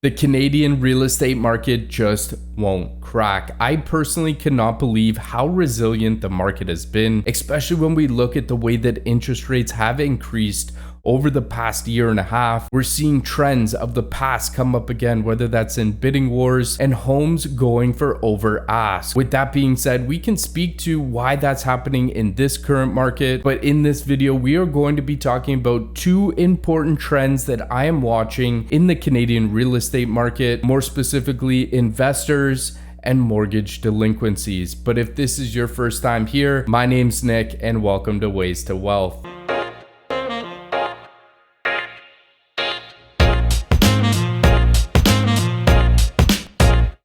The Canadian real estate market just won't crack. I personally cannot believe how resilient the market has been, especially when we look at the way that interest rates have increased over the past year and a half. We're seeing trends of the past come up again, whether that's in bidding wars and homes going for over ask. With that being said, we can speak to why that's happening in this current market, but in this video, we are going to be talking about two important trends that I am watching in the Canadian real estate market, more specifically investors and mortgage delinquencies. But if this is your first time here, my name's Nick and welcome to Ways to Wealth.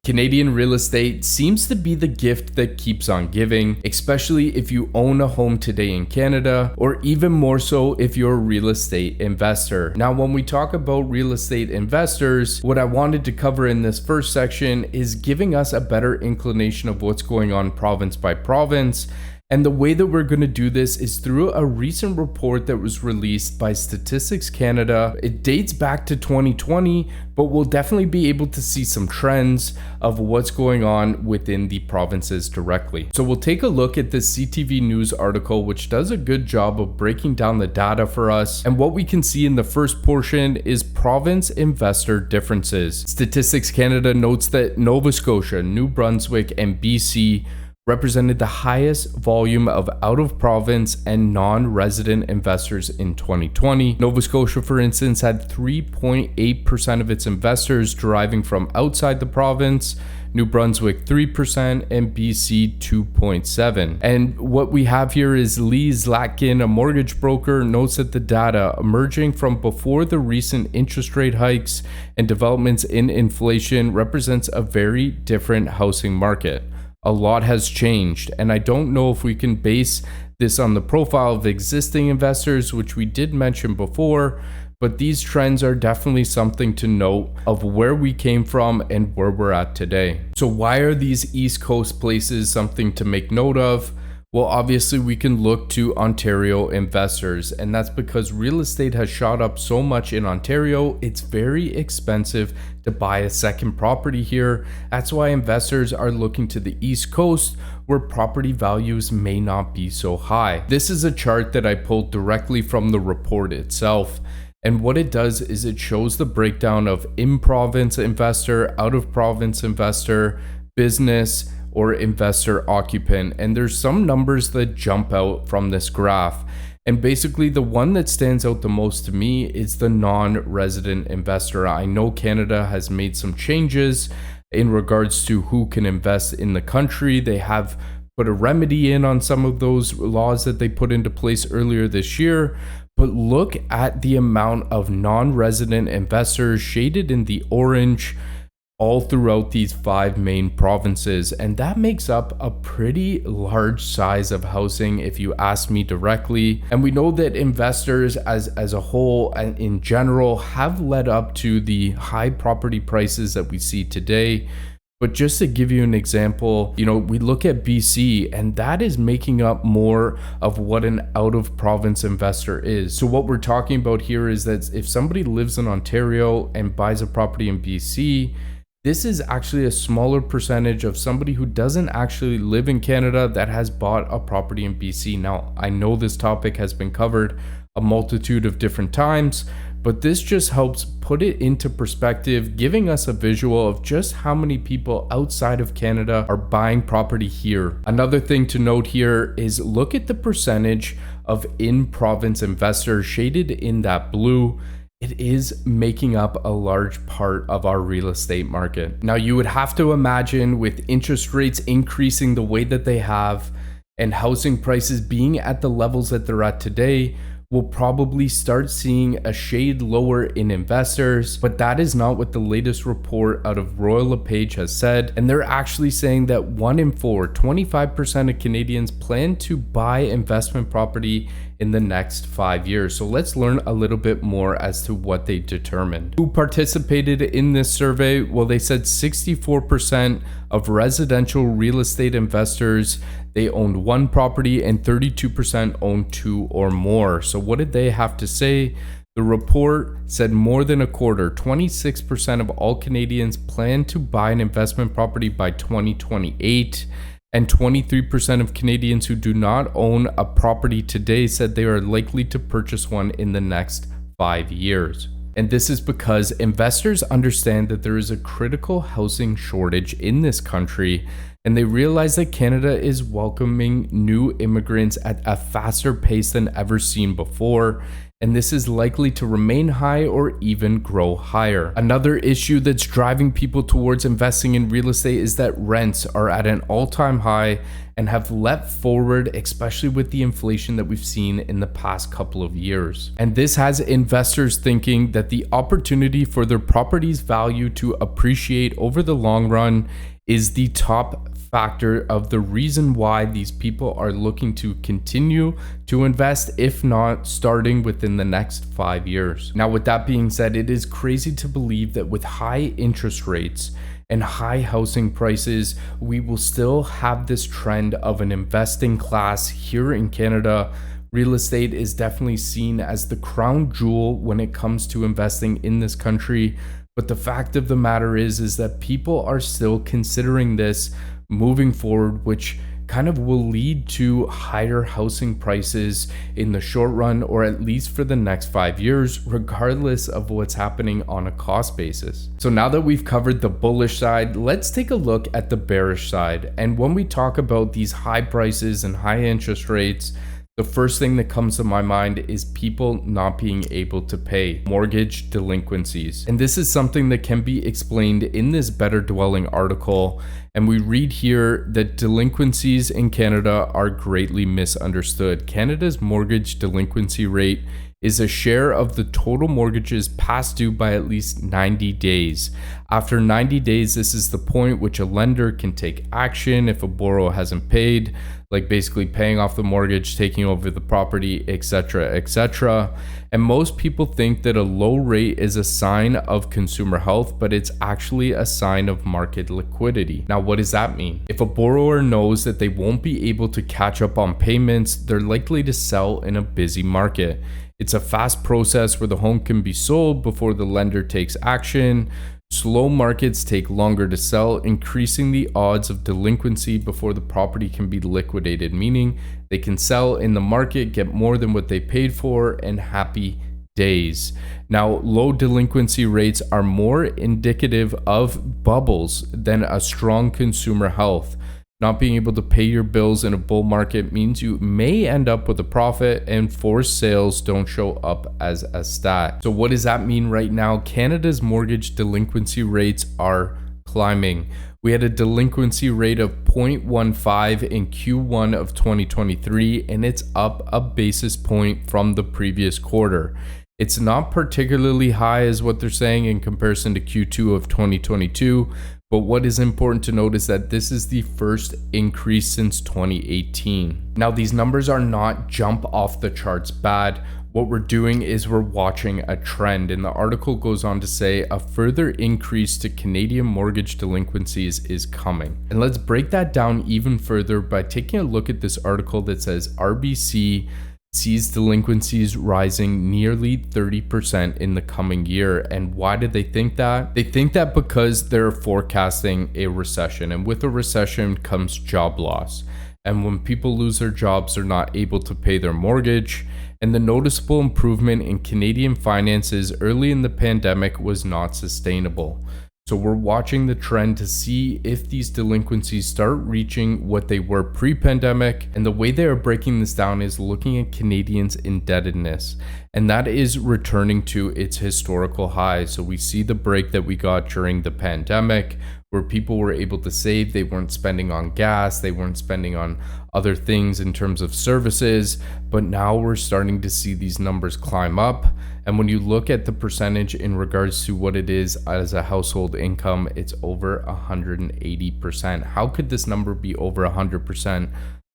Canadian real estate seems to be the gift that keeps on giving, especially if you own a home today in Canada, or even more so if you're a real estate investor. Now, when we talk about real estate investors, what I wanted to cover in this first section is giving us a better inclination of what's going on province by province. And the way that we're going to do this is through a recent report that was released by Statistics Canada. It dates back to 2020, but we'll definitely be able to see some trends of what's going on within the provinces directly. So we'll take a look at this CTV News article, which does a good job of breaking down the data for us. And what we can see in the first portion is province investor differences. Statistics Canada notes that Nova Scotia, New Brunswick, and BC represented the highest volume of out-of-province and non-resident investors in 2020. Nova Scotia, for instance, had 3.8% of its investors deriving from outside the province, New Brunswick 3%, and BC 2.7%. And what we have here is Lee Zlatkin, a mortgage broker, notes that the data emerging from before the recent interest rate hikes and developments in inflation represents a very different housing market. A lot has changed, and I don't know if we can base this on the profile of existing investors, which we did mention before, but these trends are definitely something to note of where we came from and where we're at today. So why are these East Coast places something to make note of? Well, obviously we can look to Ontario investors, and that's because real estate has shot up so much in Ontario. It's very expensive to buy a second property here. That's why investors are looking to the East Coast, where property values may not be so high. This is a chart that I pulled directly from the report itself. And what it does is it shows the breakdown of in-province investor, out-of-province investor, business, or investor occupant. And there's some numbers that jump out from this graph. And basically the one that stands out the most to me is the non-resident investor. I know Canada has made some changes in regards to who can invest in the country. They have put a remedy in on some of those laws that they put into place earlier this year. But look at the amount of non-resident investors shaded in the orange all throughout these 5 main provinces, and that makes up a pretty large size of housing if you ask me directly. And we know that investors as a whole and in general have led up to the high property prices that we see today. But just to give you an example, we look at BC, and that is making up more of what an out-of-province investor is. So what we're talking about here is that if somebody lives in Ontario and buys a property in BC, this is actually a smaller percentage of somebody who doesn't actually live in Canada that has bought a property in BC. Now, I know this topic has been covered a multitude of different times, but this just helps put it into perspective, giving us a visual of just how many people outside of Canada are buying property here. Another thing to note here is look at the percentage of in-province investors shaded in that blue. It is making up a large part of our real estate market. Now, you would have to imagine with interest rates increasing the way that they have and housing prices being at the levels that they're at today, we'll probably start seeing a shade lower in investors, but that is not what the latest report out of Royal LePage has said. And they're actually saying that 1 in 4, 25% of Canadians plan to buy investment property in the next 5 years. So let's learn a little bit more as to what they determined. Who participated in this survey? Well, they said 64% of residential real estate investors, they owned 1 property, and 32% owned 2 or more. So what did they have to say? The report said more than a quarter, 26% of all Canadians plan to buy an investment property by 2028, and 23% of Canadians who do not own a property today said they are likely to purchase one in the next 5 years. And this is because investors understand that there is a critical housing shortage in this country, and they realize that Canada is welcoming new immigrants at a faster pace than ever seen before, and this is likely to remain high or even grow higher. Another issue that's driving people towards investing in real estate is that rents are at an all-time high and have leapt forward, especially with the inflation that we've seen in the past couple of years. And this has investors thinking that the opportunity for their property's value to appreciate over the long run is the top factor of the reason why these people are looking to continue to invest, if not starting within the next 5 years. Now, with that being said, it is crazy to believe that with high interest rates and high housing prices, we will still have this trend of an investing class here in Canada. Real estate is definitely seen as the crown jewel when it comes to investing in this country. But the fact of the matter is that people are still considering this moving forward, which kind of will lead to higher housing prices in the short run, or at least for the next 5 years, regardless of what's happening on a cost basis. So now that we've covered the bullish side, let's take a look at the bearish side. And when we talk about these high prices and high interest rates, the first thing that comes to my mind is people not being able to pay, mortgage delinquencies. And this is something that can be explained in this Better Dwelling article. And we read here that delinquencies in Canada are greatly misunderstood. Canada's mortgage delinquency rate is a share of the total mortgages past due by at least 90 days. After 90 days, this is the point which a lender can take action if a borrower hasn't paid, like basically paying off the mortgage, taking over the property, etc., etc. And most people think that a low rate is a sign of consumer health, but it's actually a sign of market liquidity. Now, what does that mean? If a borrower knows that they won't be able to catch up on payments, they're likely to sell in a busy market. It's a fast process where the home can be sold before the lender takes action. Slow markets take longer to sell, increasing the odds of delinquency before the property can be liquidated, meaning they can sell in the market, get more than what they paid for, and happy days. Now, low delinquency rates are more indicative of bubbles than a strong consumer health. Not being able to pay your bills in a bull market means you may end up with a profit, and forced sales don't show up as a stat. So what does that mean right now? Canada's mortgage delinquency rates are climbing. We had a delinquency rate of 0.15 in Q1 of 2023, and it's up a basis point from the previous quarter. It's not particularly high as what they're saying in comparison to Q2 of 2022, but what is important to note is that this is the first increase since 2018. Now, these numbers are not jump off the charts bad. What we're doing is we're watching a trend, and the article goes on to say a further increase to Canadian mortgage delinquencies is coming. And let's break that down even further by taking a look at this article that says RBC sees delinquencies rising nearly 30% in the coming year. And why did they think that? They think that because they're forecasting a recession, and with a recession comes job loss. And when people lose their jobs, they're not able to pay their mortgage. And the noticeable improvement in Canadian finances early in the pandemic was not sustainable. So we're watching the trend to see if these delinquencies start reaching what they were pre-pandemic. And the way they are breaking this down is looking at Canadians' indebtedness, and that is returning to its historical highs. So we see the break that we got during the pandemic, where people were able to save. They weren't spending on gas, they weren't spending on other things in terms of services, but now we're starting to see these numbers climb up. And when you look at the percentage in regards to what it is as a household income, it's over 180%. How could this number be over 100%?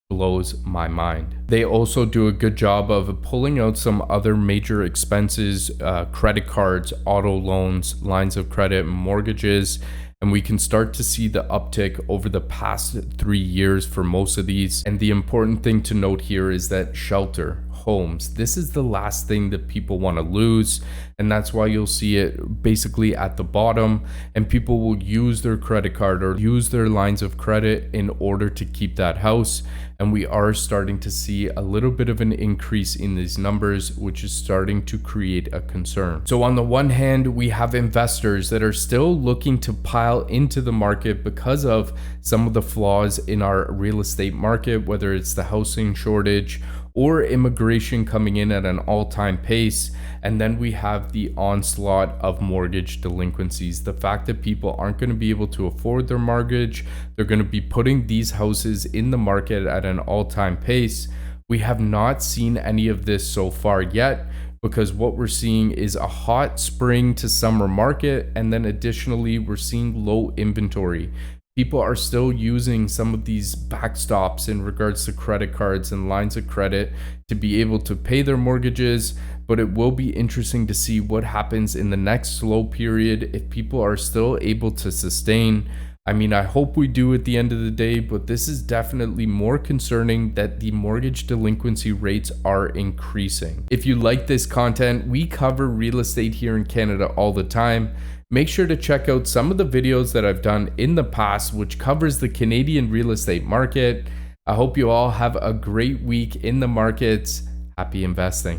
Blows my mind. They also do a good job of pulling out some other major expenses, credit cards, auto loans, lines of credit, mortgages, and we can start to see the uptick over the past 3 years for most of these. And the important thing to note here is that shelter, homes. This is the last thing that people want to lose, and that's why you'll see it basically at the bottom, and people will use their credit card or use their lines of credit in order to keep that house. And we are starting to see a little bit of an increase in these numbers, which is starting to create a concern. So on the one hand, we have investors that are still looking to pile into the market because of some of the flaws in our real estate market, whether it's the housing shortage or immigration coming in at an all-time pace. And then we have the onslaught of mortgage delinquencies. The fact that people aren't going to be able to afford their mortgage, they're going to be putting these houses in the market at an all-time pace. We have not seen any of this so far yet, because what we're seeing is a hot spring to summer market, and then additionally we're seeing low inventory. People are still using some of these backstops in regards to credit cards and lines of credit to be able to pay their mortgages, but it will be interesting to see what happens in the next slow period if people are still able to sustain. I mean, I hope we do at the end of the day, but this is definitely more concerning that the mortgage delinquency rates are increasing. If you like this content, we cover real estate here in Canada all the time. Make sure to check out some of the videos that I've done in the past, which covers the Canadian real estate market. I hope you all have a great week in the markets. Happy investing.